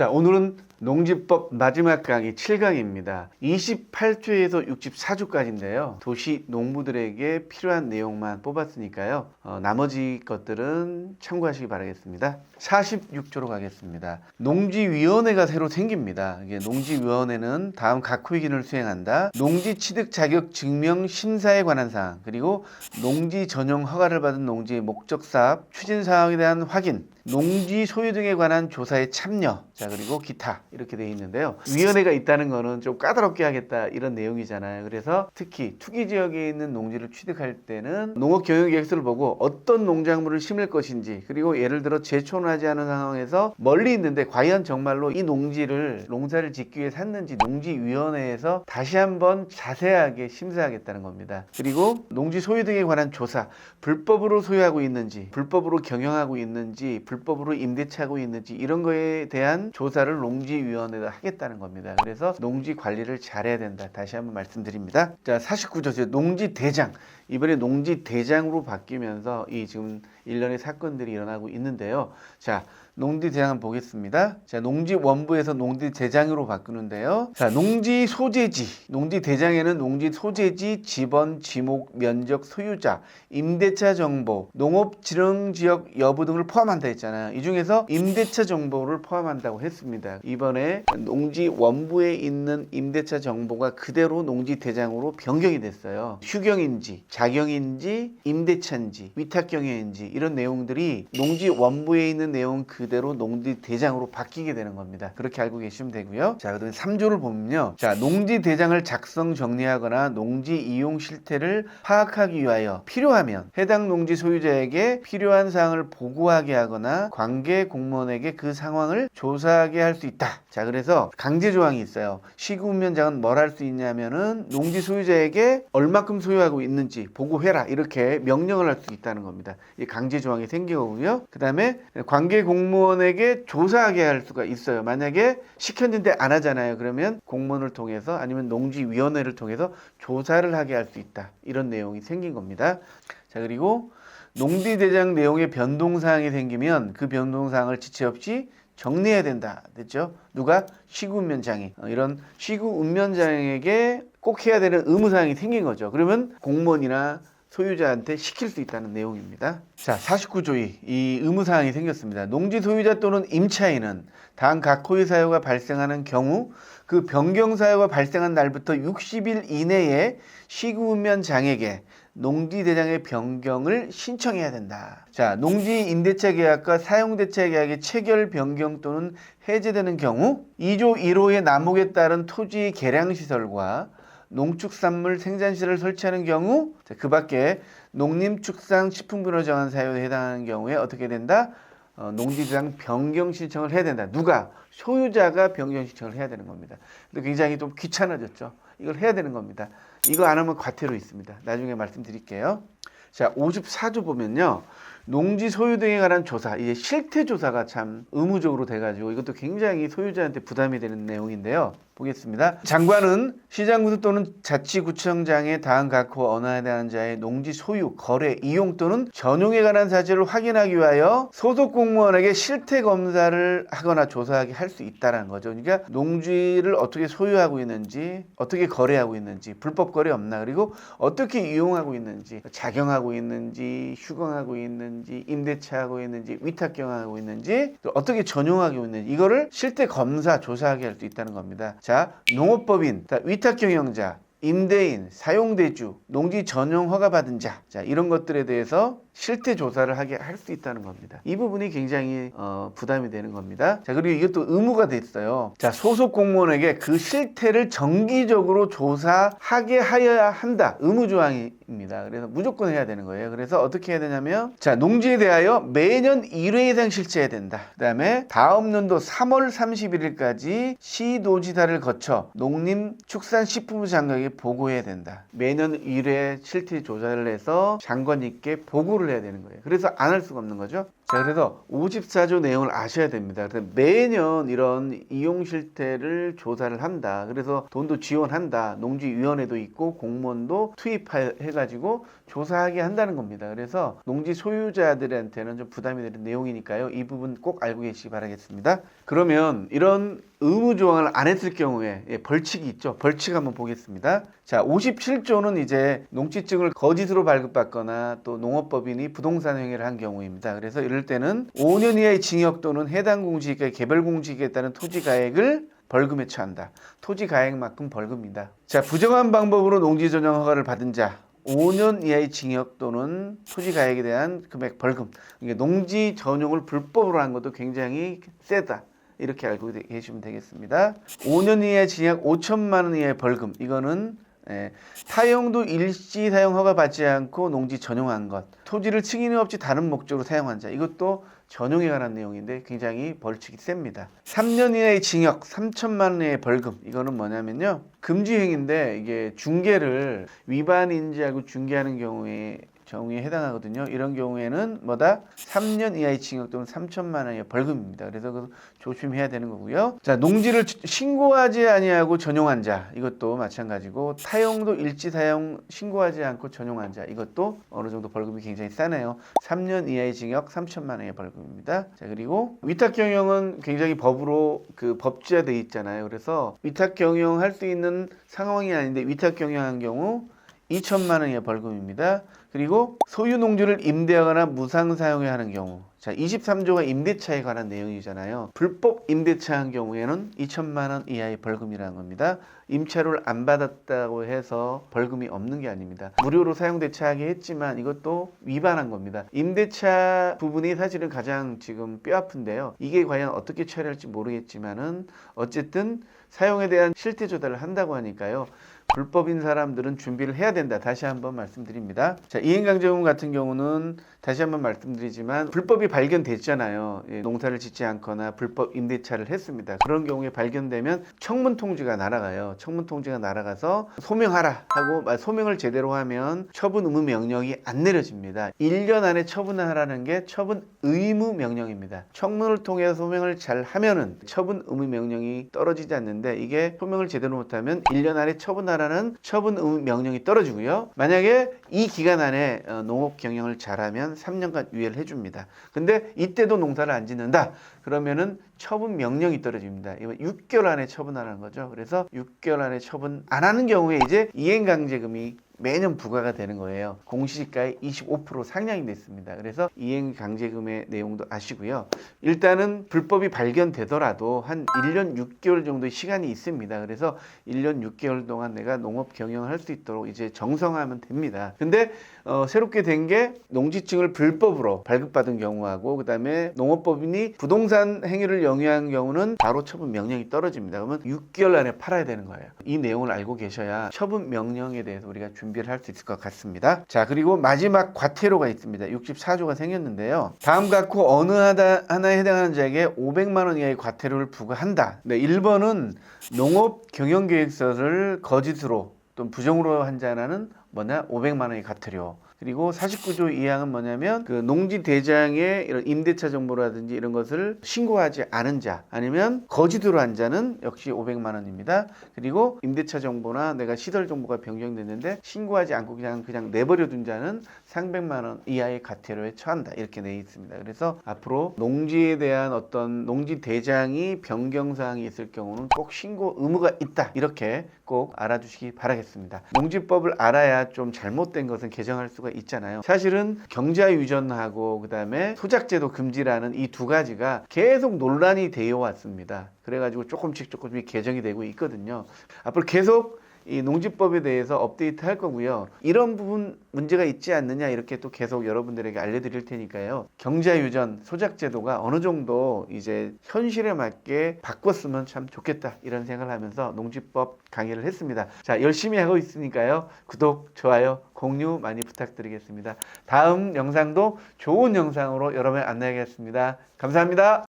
자, 오늘은 농지법 마지막 강의 7강입니다. 28조에서 64조까지인데요. 도시 농부들에게 필요한 내용만 뽑았으니까요. 나머지 것들은 참고하시기 바라겠습니다. 46조로 가겠습니다. 농지위원회가 새로 생깁니다. 이게 농지위원회는 다음 각 호기능을 수행한다. 농지 취득 자격 증명 심사에 관한 사항, 그리고 농지 전용 허가를 받은 농지의 목적 사업, 추진 사항에 대한 확인, 농지 소유 등에 관한 조사에 참여, 자 그리고 기타 이렇게 되어 있는데요. 위원회가 있다는 거는 좀 까다롭게 하겠다 이런 내용이잖아요. 그래서 특히 투기 지역에 있는 농지를 취득할 때는 농업경영계획서를 보고 어떤 농작물을 심을 것인지, 그리고 예를 들어 제초하지 않은 상황에서 멀리 있는데 과연 정말로 이 농사를 짓기 위해 샀는지 농지위원회에서 다시 한번 자세하게 심사하겠다는 겁니다. 그리고 농지 소유 등에 관한 조사, 불법으로 소유하고 있는지, 불법으로 경영하고 있는지, 불법으로 임대차하고 있는지 이런 거에 대한 조사를 농지위원회가 하겠다는 겁니다. 그래서 농지 관리를 잘해야 된다. 다시 한번 말씀드립니다. 자, 49조 농지대장. 이번에 농지대장으로 바뀌면서 이 지금 일련의 사건들이 일어나고 있는데요. 자, 농지대장 보겠습니다. 자, 농지원부에서 농지대장으로 바꾸는데요. 자, 농지소재지. 농지대장에는 농지소재지, 지번, 지목, 면적, 소유자, 임대차 정보, 농업지능지역 여부 등을 포함한다 했잖아요. 이 중에서 임대차 정보를 포함한다고 했습니다. 이번에 농지원부에 있는 임대차 정보가 그대로 농지대장으로 변경이 됐어요. 휴경인지, 자경인지, 임대차인지, 위탁경영인지 이런 내용들이 농지원부에 있는 내용 그대로 농지대장으로 바뀌게 되는 겁니다. 그렇게 알고 계시면 되고요. 자, 그다음에 3조를 보면요. 자, 농지대장을 작성 정리하거나 농지 이용 실태를 파악하기 위하여 필요하면 해당 농지 소유자에게 필요한 사항을 보고하게 하거나 관계 공무원에게 그 상황을 조사하게 할 수 있다. 자, 그래서 강제 조항이 있어요. 시군면장은 뭘 할 수 있냐면은 농지 소유자에게 얼마큼 소유하고 있는지 보고해라 이렇게 명령을 할 수 있다는 겁니다. 이 강제 조항이 생긴 거고요. 그 다음에 관계 공무원에게 조사하게 할 수가 있어요. 만약에 시켰는데 안 하잖아요. 그러면 공무원을 통해서 아니면 농지위원회를 통해서 조사를 하게 할 수 있다. 이런 내용이 생긴 겁니다. 자, 그리고 농지대장 내용에 변동사항이 생기면 그 변동사항을 지체 없이 정리해야 된다. 됐죠? 누가? 시군면장이. 이런 시군면장에게 꼭 해야 되는 의무사항이 생긴 거죠. 그러면 공무원이나 소유자한테 시킬 수 있다는 내용입니다. 자, 49조의 이 의무사항이 생겼습니다. 농지 소유자 또는 임차인은 다음 각 호의 사유가 발생하는 경우 그 변경 사유가 발생한 날부터 60일 이내에 시군면장에게 농지대장의 변경을 신청해야 된다. 자, 농지 임대차 계약과 사용대차 계약의 체결 변경 또는 해제되는 경우 2조 1호의 남목에 따른 토지 개량시설과 농축산물 생산시설을 설치하는 경우, 그 밖에 농림축산식품부로 정한 사유에 해당하는 경우에 어떻게 된다? 농지대장 변경 신청을 해야 된다. 누가? 소유자가 변경 신청을 해야 되는 겁니다. 근데 굉장히 좀 귀찮아졌죠. 이걸 해야 되는 겁니다. 이거 안 하면 과태료 있습니다. 나중에 말씀드릴게요. 자, 54조 보면요. 농지 소유 등에 관한 조사, 이제 실태 조사가 참 의무적으로 돼가지고 이것도 굉장히 소유자한테 부담이 되는 내용인데요. 보겠습니다. 장관은 시장구도 또는 자치구청장의 다음 각호 언어에 대한 자의 농지 소유, 거래, 이용 또는 전용에 관한 사실을 확인하기 위하여 소속 공무원에게 실태 검사를 하거나 조사하게 할 수 있다는 거죠. 그러니까 농지를 어떻게 소유하고 있는지, 어떻게 거래하고 있는지, 불법 거래 없나, 그리고 어떻게 이용하고 있는지, 작용하고 있는지, 휴경하고 있는지, 임대차하고 있는지, 위탁경하고 있는지, 또 어떻게 전용하고 있는지 이거를 실태 검사, 조사하게 할 수 있다는 겁니다. 자, 농업법인, 위탁경영자, 임대인, 사용대주, 농지 전용 허가 받은 자, 자 이런 것들에 대해서 실태 조사를 하게 할 수 있다는 겁니다. 이 부분이 굉장히 부담이 되는 겁니다. 자, 그리고 이것도 의무가 됐어요. 자, 소속 공무원에게 그 실태를 정기적으로 조사하게 하여야 한다. 의무 조항입니다. 그래서 무조건 해야 되는 거예요. 그래서 어떻게 해야 되냐면, 자, 농지에 대하여 매년 1회 이상 실시해야 된다. 그 다음에 다음 연도 3월 31일까지 시도지사를 거쳐 농림축산식품부 장관에게 보고해야 된다. 매년 1회 실태 조사를 해서 장관님께 보고를 해야 되는 거예요. 그래서 안 할 수가 없는 거죠. 자, 그래서 54조 내용을 아셔야 됩니다. 그래서 매년 이런 이용 실태를 조사를 한다. 그래서 돈도 지원한다. 농지위원회도 있고 공무원도 투입해가지고 조사하게 한다는 겁니다. 그래서 농지 소유자들한테는 좀 부담이 되는 내용이니까요. 이 부분 꼭 알고 계시기 바라겠습니다. 그러면 이런 의무 조항을 안 했을 경우에 벌칙이 있죠. 벌칙 한번 보겠습니다. 자, 57조는 이제 농지증을 거짓으로 발급받거나 또 농업법인이 부동산 행위를 한 경우입니다. 그래서 이럴 때는 5년 이하의 징역 또는 해당 공시지가의 개별 공시지가에 따른 토지 가액을 벌금에 처한다. 토지 가액만큼 벌금입니다. 자, 부정한 방법으로 농지 전용 허가를 받은 자 5년 이하의 징역 또는 토지 가액에 대한 금액 벌금. 이게 농지 전용을 불법으로 한 것도 굉장히 세다. 이렇게 알고 계시면 되겠습니다. 5년 이하의 징역 5천만 원 이하의 벌금. 이거는 타용도 일시 사용 허가 받지 않고 농지 전용한 것. 토지를 승인이 없이 다른 목적으로 사용한 자. 이것도 전용에 관한 내용인데 굉장히 벌칙이 셉니다. 3년 이하의 징역 3천만 원 이하의 벌금. 이거는 뭐냐면요. 금지행위인데 이게 중개를 위반 인지하고 중개하는 경우에 해당하거든요. 이런 경우에는 뭐다? 3년 이하의 징역 또는 3천만 원의 벌금입니다. 그래서 조심해야 되는 거고요. 자, 농지를 신고하지 아니하고 전용한 자 이것도 마찬가지고 타용도 일지 사용 신고하지 않고 전용한 자 이것도 어느 정도 벌금이 굉장히 싸네요. 3년 이하의 징역 3천만 원의 벌금입니다. 자, 그리고 위탁 경영은 굉장히 법으로 법제화되어 있잖아요. 그래서 위탁 경영할 수 있는 상황이 아닌데 위탁 경영한 경우 2천만 원의 벌금입니다. 그리고 소유 농지를 임대하거나 무상 사용해야 하는 경우. 자, 23조가 임대차에 관한 내용이잖아요. 불법 임대차한 경우에는 2천만 원 이하의 벌금이라는 겁니다. 임차료를 안 받았다고 해서 벌금이 없는 게 아닙니다. 무료로 사용대차하게 했지만 이것도 위반한 겁니다. 임대차 부분이 사실은 가장 지금 뼈아픈데요. 이게 과연 어떻게 처리할지 모르겠지만은 어쨌든 사용에 대한 실태 조달을 한다고 하니까요. 불법인 사람들은 준비를 해야 된다. 다시 한번 말씀드립니다. 자, 이행강제금 같은 경우는 다시 한번 말씀드리지만 불법이 발견됐잖아요. 농사를 짓지 않거나 불법 임대차를 했습니다. 그런 경우에 발견되면 청문 통지가 날아가요. 청문 통지가 날아가서 소명하라 하고 소명을 제대로 하면 처분 의무 명령이 안 내려집니다. 1년 안에 처분하라는 게 처분 의무 명령입니다. 청문을 통해서 소명을 잘 하면은 처분 의무 명령이 떨어지지 않는데 이게 소명을 제대로 못하면 1년 안에 처분하라는 처분 의무 명령이 떨어지고요. 만약에 이 기간 안에 농업 경영을 잘하면 3년간 유예를 해줍니다. 근데 이때도 농사를 안 짓는다. 그러면은 처분 명령이 떨어집니다. 이건 6개월 안에 처분하라는 거죠. 그래서 6개월 안에 처분 안 하는 경우에 이제 이행강제금이 매년 부과가 되는 거예요. 공시지가의 25% 상향이 됐습니다. 그래서 이행강제금의 내용도 아시고요. 일단은 불법이 발견되더라도 한 1년 6개월 정도의 시간이 있습니다. 그래서 1년 6개월 동안 내가 농업 경영을 할 수 있도록 이제 정성하면 됩니다. 근데 새롭게 된 게 농지증을 불법으로 발급받은 경우하고 그 다음에 농업법인이 부동산 행위를 영위한 경우는 바로 처분 명령이 떨어집니다. 그러면 6개월 안에 팔아야 되는 거예요. 이 내용을 알고 계셔야 처분 명령에 대해서 우리가 준비를 할 수 있을 것 같습니다. 자, 그리고 마지막 과태료가 있습니다. 64조가 생겼는데요. 다음 각호 어느 하나에 해당하는 자에게 500만 원 이하의 과태료를 부과한다. 네, 1번은 농업 경영계획서를 거짓으로 또 부정으로 한 자는 뭐냐? 500만 원의 과태료. 그리고 49조 2항은 뭐냐면 그 농지 대장의 이런 임대차 정보라든지 이런 것을 신고하지 않은 자 아니면 거짓으로 한 자는 역시 500만 원입니다. 그리고 임대차 정보나 내가 시설 정보가 변경됐는데 신고하지 않고 그냥 내버려 둔 자는 300만 원 이하의 과태료에 처한다. 이렇게 돼 있습니다. 그래서 앞으로 농지에 대한 어떤 농지 대장이 변경 사항이 있을 경우는 꼭 신고 의무가 있다. 이렇게 꼭 알아두시기 바라겠습니다. 농지법을 알아야 좀 잘못된 것은 개정할 수가 있잖아요. 사실은 경자 유전하고 그다음에 소작제도 금지라는 이 두 가지가 계속 논란이 되어 왔습니다. 그래가지고 조금씩 개정이 되고 있거든요. 앞으로 계속 이 농지법에 대해서 업데이트 할 거고요. 이런 부분 문제가 있지 않느냐 이렇게 또 계속 여러분들에게 알려드릴 테니까요. 경자유전, 소작제도가 어느 정도 이제 현실에 맞게 바꿨으면 참 좋겠다 이런 생각을 하면서 농지법 강의를 했습니다. 자, 열심히 하고 있으니까요. 구독, 좋아요, 공유 많이 부탁드리겠습니다. 다음 영상도 좋은 영상으로 여러분을 안내하겠습니다. 감사합니다.